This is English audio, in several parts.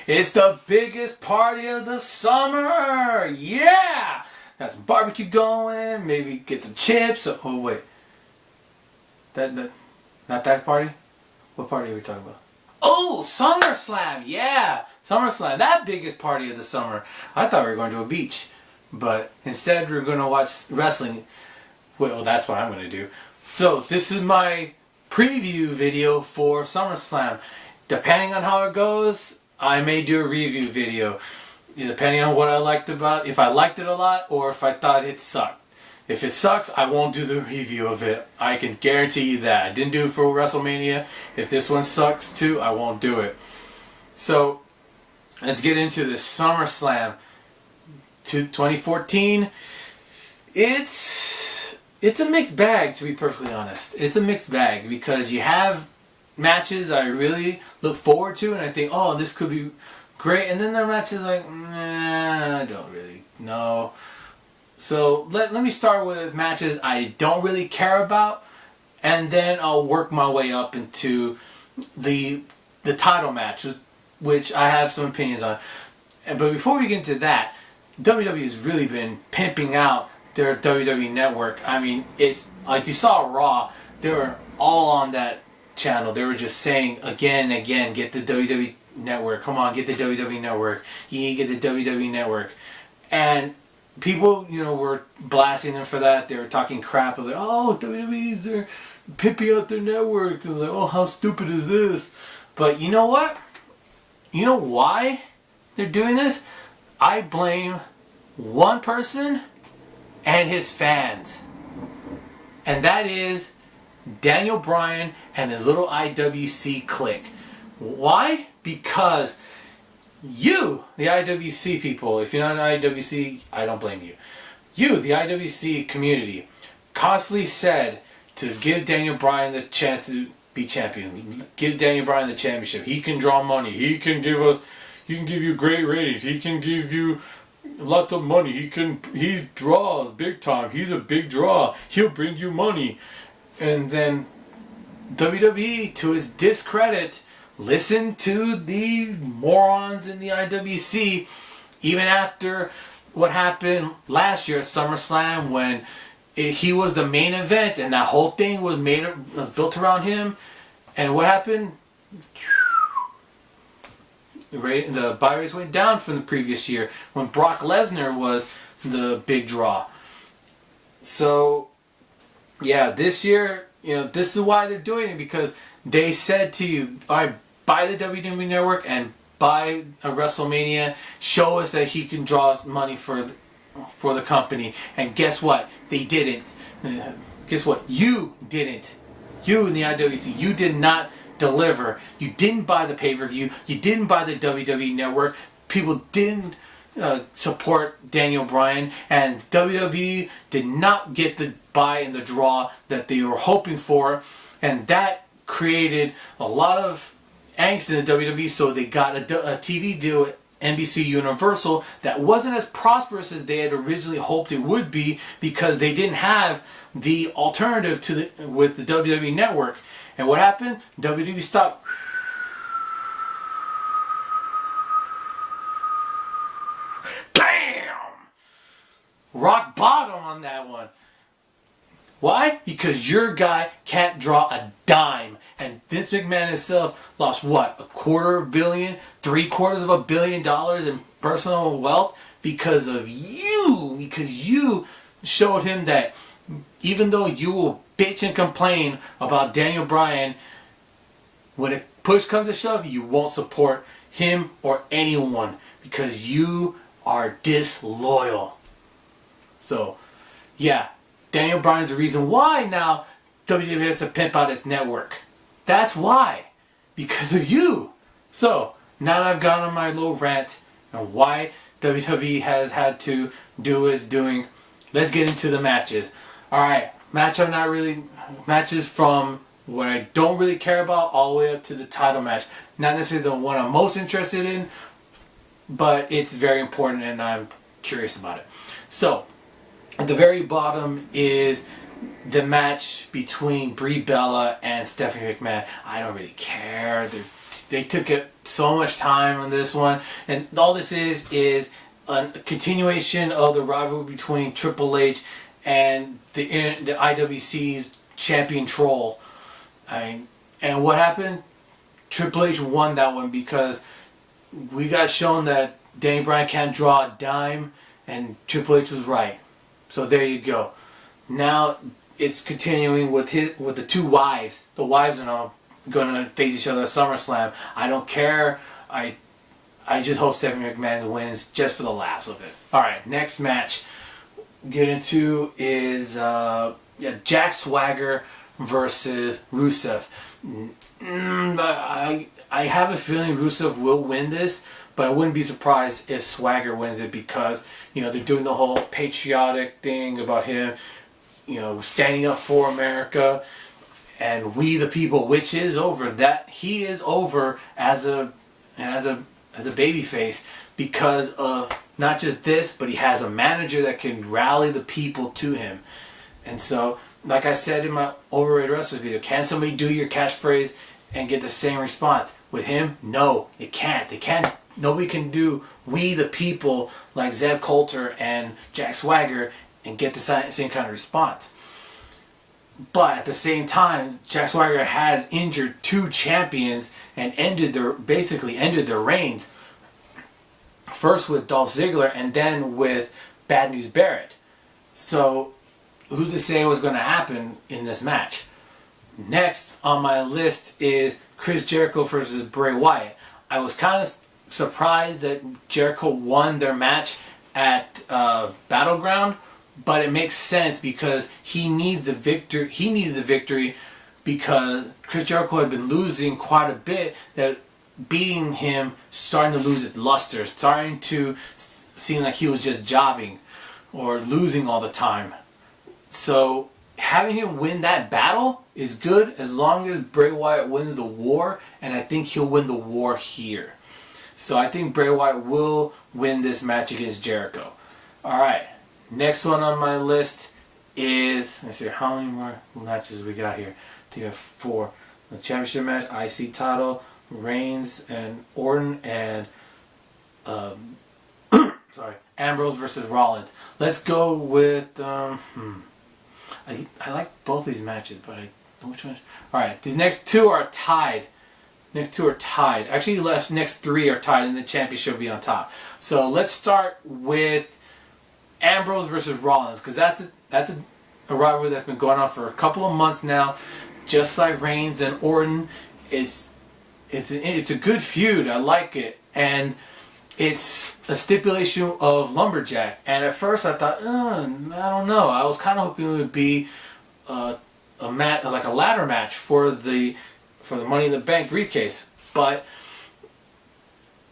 It's the biggest party of the summer! Yeah! Got some barbecue going, maybe get some chips. Oh wait. Not that party? What party are we talking about? Oh, SummerSlam! Yeah! SummerSlam, that biggest party of the summer. I thought we were going to a beach. But instead we're going to watch wrestling. Well, that's what I'm going to do. So, this is my preview video for SummerSlam. Depending on how it goes, I may do a review video. Depending on what I liked about it, if I liked it a lot or if I thought it sucked. If it sucks, I won't do the review of it. I can guarantee you that. I didn't do it for WrestleMania. If this one sucks too, I won't do it. So, let's get into this SummerSlam 2014. It's a mixed bag, to be perfectly honest. It's a mixed bag because you have matches I really look forward to and I think, oh, this could be great. And then there are matches like, nah, I don't really know. So let me start with matches I don't really care about, and then I'll work my way up into the title match, which I have some opinions on. But before we get into that, WWE has really been pimping out their WWE Network. I mean, it's if you saw Raw, they were all on that channel. They were just saying again and again, get the WWE Network. Come on, get the WWE Network. You need to get the WWE Network. And people, were blasting them for that. They were talking crap. Like, oh, WWE's they're pimping out their network. It was like, oh, how stupid is this? But you know what? You know why they're doing this? I blame one person and his fans. And that is Daniel Bryan and his little IWC clique. Why? Because you, the IWC people, if you're not an IWC, I don't blame you. You, the IWC community, constantly said to give Daniel Bryan the chance to be champion. Give Daniel Bryan the championship. He can draw money. He can give you great ratings. He can give you lots of money. He draws big time. He's a big draw. He'll bring you money. And then WWE, to his discredit, listened to the morons in the IWC even after what happened last year at SummerSlam when he was the main event and that whole thing was built around him. And what happened? The buy rates went down from the previous year when Brock Lesnar was the big draw. So, yeah, this year, this is why they're doing it, because they said to you, all right, buy the WWE Network and buy a WrestleMania. Show us that he can draw us money for the company. And guess what? They didn't. Guess what? You didn't. You in the IWC, you did not deliver. You didn't buy the pay-per-view. You didn't buy the WWE Network. People didn't support Daniel Bryan, and WWE did not get the buy and the draw that they were hoping for, and that created a lot of angst in the WWE. So they got a TV deal with NBC Universal that wasn't as prosperous as they had originally hoped it would be, because they didn't have the alternative with the WWE Network. And what happened? WWE stopped. Bam! Rock bottom on that one. Why? Because your guy can't draw a dime. And Vince McMahon himself lost what? $250 million? $750 million in personal wealth because of you. Because you showed him that even though you will bitch and complain about Daniel Bryan, when a push comes to shove, you won't support him or anyone because you are disloyal. So, yeah, Daniel Bryan's the reason why now WWE has to pimp out its network. That's why. Because of you. So, now that I've gone on my little rant on why WWE has had to do what it's doing, let's get into the matches. Alright, matches from what I don't really care about all the way up to the title match. Not necessarily the one I'm most interested in, but it's very important and I'm curious about it. So, at the very bottom is the match between Brie Bella and Stephanie McMahon. I don't really care. They're they took it so much time on this one, and all this is a continuation of the rivalry between Triple H and the IWC's champion Troll. And what happened? Triple H won that one because we got shown that Danny Bryan can't draw a dime, and Triple H was right. So there you go. Now it's continuing with the two wives. The wives are now going to face each other at SummerSlam. I don't care. I just hope Stephanie McMahon wins just for the laughs of it. All right, next match get into is Jack Swagger versus Rusev. I have a feeling Rusev will win this, but I wouldn't be surprised if Swagger wins it because, you know, they're doing the whole patriotic thing about him, you know, standing up for America and we the people, which is over. That he is over as a babyface because of not just this, but he has a manager that can rally the people to him. And so, like I said in my Overrated Wrestlers video, can somebody do your catchphrase and get the same response? With him, no, it can't. They can't. Nobody can do "We the People" like Zeb Coulter and Jack Swagger and get the same kind of response. But at the same time, Jack Swagger has injured two champions and basically ended their reigns. First with Dolph Ziggler and then with Bad News Barrett. So who's to say what's going to happen in this match? Next on my list is Chris Jericho versus Bray Wyatt. I was kind of surprised that Jericho won their match at Battleground, but it makes sense because he needs the victory. He needed the victory because Chris Jericho had been losing quite a bit. That beating him, starting to lose its luster, starting to seem like he was just jobbing or losing all the time. So having him win that battle is good as long as Bray Wyatt wins the war, and I think he'll win the war here. So I think Bray Wyatt will win this match against Jericho. Alright, next one on my list is, let's see, how many more matches we got here? I think I have 4. The championship match, IC title, Reigns and Orton, and Ambrose versus Rollins. Let's go with I like both these matches, but which one? All right, these next two are tied. Actually, the next 3 are tied, and the championship will be on top. So let's start with Ambrose versus Rollins, because that's a rivalry that's been going on for a couple of months now. Just like Reigns and Orton, it's a good feud. I like it, and it's a stipulation of lumberjack. And at first I thought, I don't know. I was kind of hoping it would be a ladder match for the Money in the Bank briefcase. But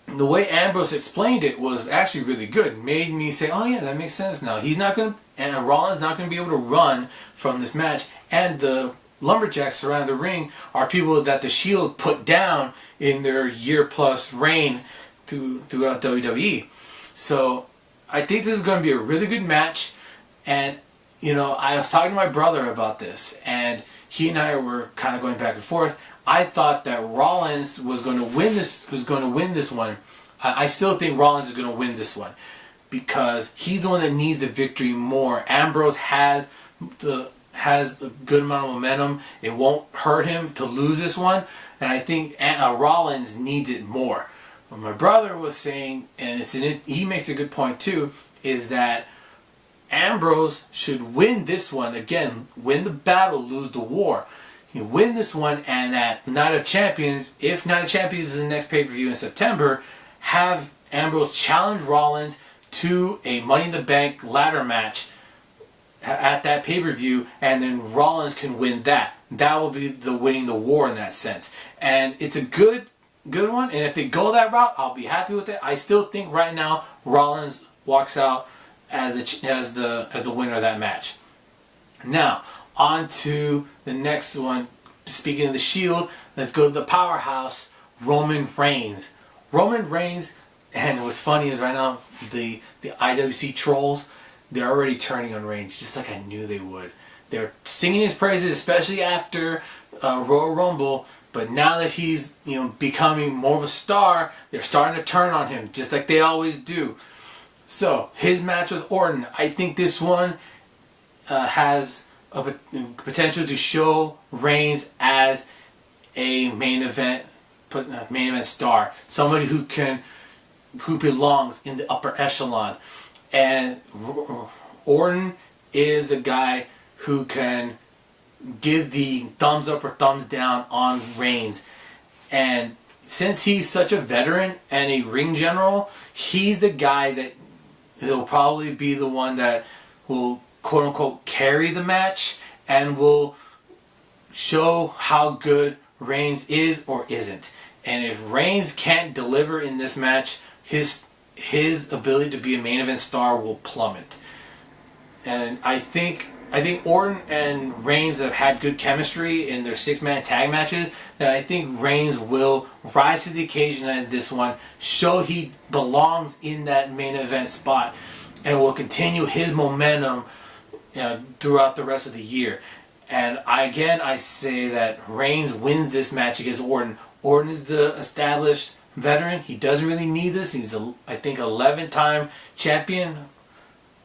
the way Ambrose explained it was actually really good. It made me say, oh yeah, that makes sense now. Rollins not going to be able to run from this match, and the lumberjacks surrounding the ring are people that the Shield put down in their year-plus reign throughout WWE. So I think this is going to be a really good match. And you know, I was talking to my brother about this, and he and I were kind of going back and forth. I thought that Rollins was going to win this one. I still think Rollins is going to win this one because he's the one that needs the victory more. Ambrose has a good amount of momentum. It won't hurt him to lose this one, and I think Rollins needs it more. What my brother was saying, and he makes a good point too, is that Ambrose should win this one. Again, win the battle, lose the war. You win this one, and at Night of Champions, if Night of Champions is the next pay-per-view in September, have Ambrose challenge Rollins to a Money in the Bank ladder match at that pay-per-view, and then Rollins can win that. That will be the winning the war in that sense. And it's a good one, and if they go that route, I'll be happy with it. I still think right now Rollins walks out as the winner of that match. Now, on to the next one. Speaking of the Shield, let's go to the powerhouse, Roman Reigns. Roman Reigns, and what's funny is right now the IWC trolls, they're already turning on Reigns, just like I knew they would. They're singing his praises, especially after Royal Rumble. But now that he's, becoming more of a star, they're starting to turn on him, just like they always do. So, his match with Orton, I think this one has a potential to show Reigns as a main event star, somebody who belongs in the upper echelon. And Orton is the guy who can give the thumbs up or thumbs down on Reigns. And since he's such a veteran and a ring general, he's the guy that he'll probably be the one that will quote unquote carry the match and will show how good Reigns is or isn't. And if Reigns can't deliver in this match, his ability to be a main event star will plummet. And I think Orton and Reigns have had good chemistry in their 6-man tag matches. That I think Reigns will rise to the occasion in this one, show he belongs in that main event spot, and will continue his momentum throughout the rest of the year. And I say that Reigns wins this match against Orton. Orton is the established veteran. He doesn't really need this. He's, I think, 11-time champion.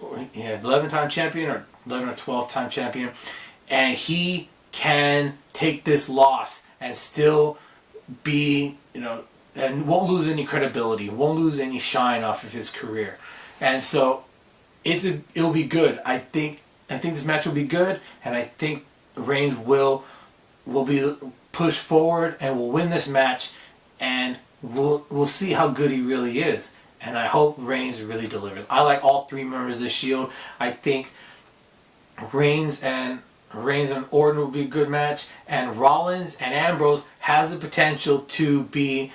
11-time champion or 11 or 12-time champion. And he can take this loss and still be, and won't lose any credibility, won't lose any shine off of his career. And so it'll be good. I think this match will be good, and I think Reigns will be pushed forward and will win this match, and we'll see how good he really is. And I hope Reigns really delivers. I like all 3 members of the Shield. I think Reigns and Orton will be a good match, and Rollins and Ambrose has the potential to be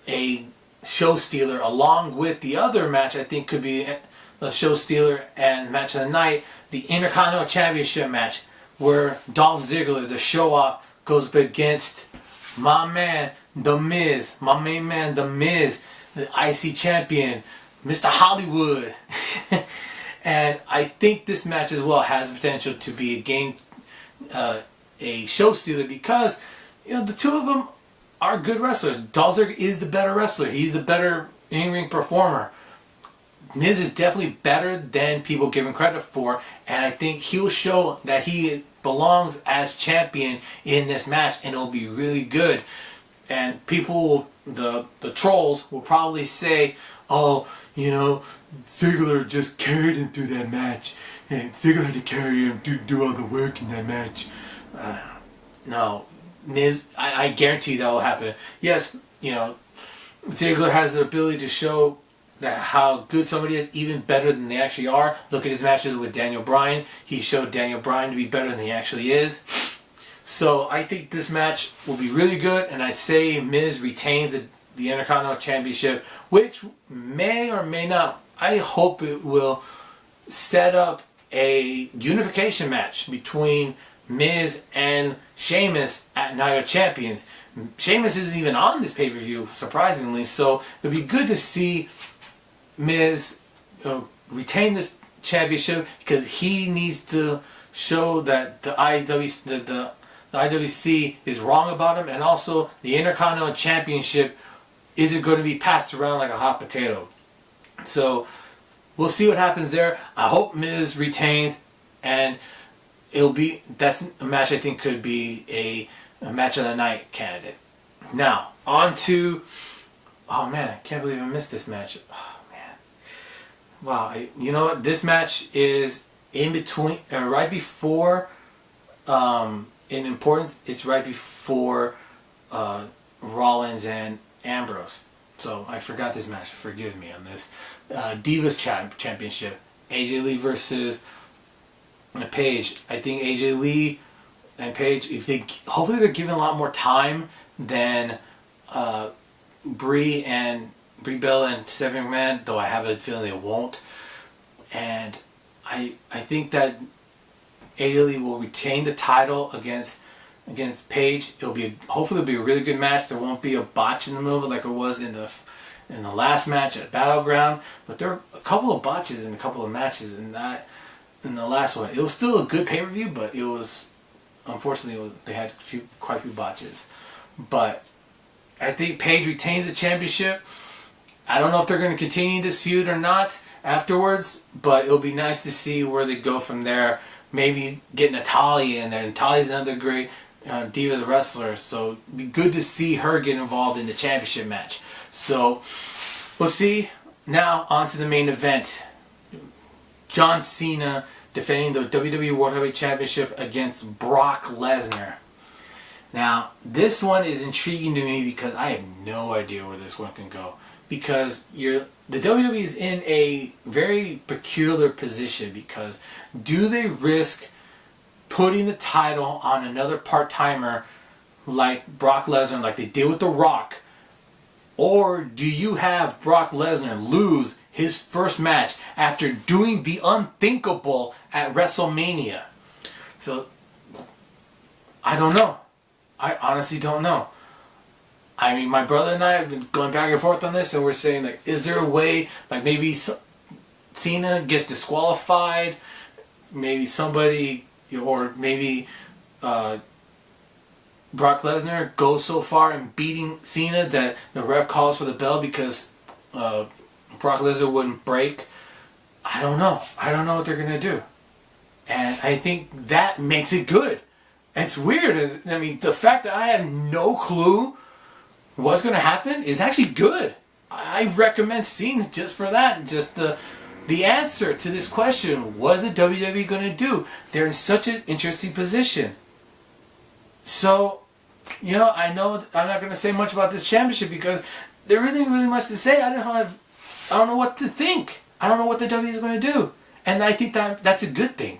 a show stealer, along with the other match I think could be a show stealer and match of the night, the Intercontinental Championship match, where Dolph Ziggler, the show-off, goes up against my man, The Miz, my main man, The Miz, the IC champion, Mr. Hollywood. And I think this match as well has the potential to be a show stealer, because the two of them are good wrestlers. Dolph Ziggler is the better wrestler. He's the better in-ring performer. Miz is definitely better than people give him credit for, and I think he'll show that he belongs as champion in this match, and it'll be really good. And people, the trolls, will probably say, oh, Ziggler just carried him through that match, and Ziggler had to carry him to do all the work in that match. No, Miz, I guarantee that will happen. Yes, Ziggler has the ability to show how good somebody is, even better than they actually are. Look at his matches with Daniel Bryan. He showed Daniel Bryan to be better than he actually is. So I think this match will be really good, and I say Miz retains the Intercontinental Championship, which may or may not, I hope it will set up a unification match between Miz and Sheamus at Night of Champions. Sheamus isn't even on this pay-per-view, surprisingly, so it'd be good to see Miz retain this championship, because he needs to show that the IWC is wrong about him, and also the Intercontinental Championship isn't going to be passed around like a hot potato. So we'll see what happens there. I hope Miz retains, and that's a match I think could be a match of the night candidate. Now on to, oh man, I can't believe I missed this match. Oh man, wow. You know what? This match is in between, right before. In importance, it's right before Rollins and Ambrose. So I forgot this match. Forgive me on this. Divas Championship. AJ Lee versus Paige. I think AJ Lee and Paige, hopefully they're given a lot more time than Brie Bella and Stephanie McMahon, though I have a feeling they won't. And I think that AJ Lee will retain the title against Paige. Hopefully it'll be a really good match. There won't be a botch in the middle of it like it was in the last match at Battleground. But there are a couple of botches in a couple of matches in the last one. It was still a good pay-per-view, but it was, unfortunately, they had quite a few botches. But I think Paige retains the championship. I don't know if they're going to continue this feud or not afterwards, but it'll be nice to see where they go from there. Maybe get Natalya in there. Natalya's another great Divas wrestler, so it'd be good to see her get involved in the championship match. So we'll see. Now on to the main event. John Cena defending the WWE World Heavyweight Championship against Brock Lesnar. Now, this one is intriguing to me because I have no idea where this one can go. Because the WWE is in a very peculiar position, because do they risk putting the title on another part-timer like Brock Lesnar, like they did with The Rock? Or do you have Brock Lesnar lose his first match after doing the unthinkable at WrestleMania? So, I don't know. I honestly don't know. I mean, my brother and I have been going back and forth on this, and we're saying, like, is there a way, like, maybe Cena gets disqualified, maybe somebody, or maybe Brock Lesnar goes so far in beating Cena that the ref calls for the bell because Brock Lesnar wouldn't break. I don't know. I don't know what they're going to do. And I think that makes it good. It's weird. I mean, the fact that I have no clue what's going to happen is actually good. I recommend seeing just for that. Just the answer to this question. What is the WWE going to do? They're in such an interesting position. So, you know, I know I'm not going to say much about this championship because there isn't really much to say. I don't know what to think. I don't know what the WWE is going to do. And I think that's a good thing.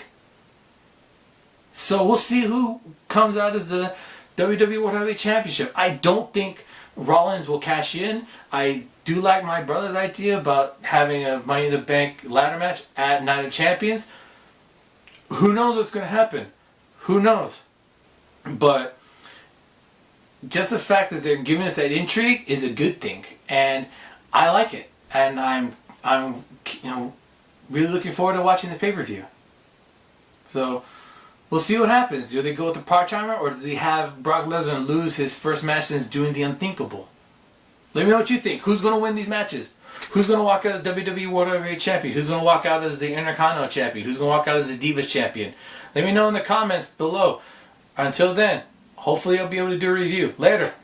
So we'll see who comes out as the WWE World Heavyweight Championship. I don't think Rollins will cash in. I do like my brother's idea about having a Money in the Bank ladder match at Night of Champions. Who knows what's going to happen? Who knows? But just the fact that they're giving us that intrigue is a good thing, and I like it. And I'm really looking forward to watching the pay-per-view. So we'll see what happens. Do they go with the part-timer, or do they have Brock Lesnar lose his first match since doing the unthinkable? Let me know what you think. Who's going to win these matches? Who's going to walk out as WWE World Heavyweight Champion? Who's going to walk out as the Intercontinental Champion? Who's going to walk out as the Divas Champion? Let me know in the comments below. Until then, hopefully I'll be able to do a review. Later.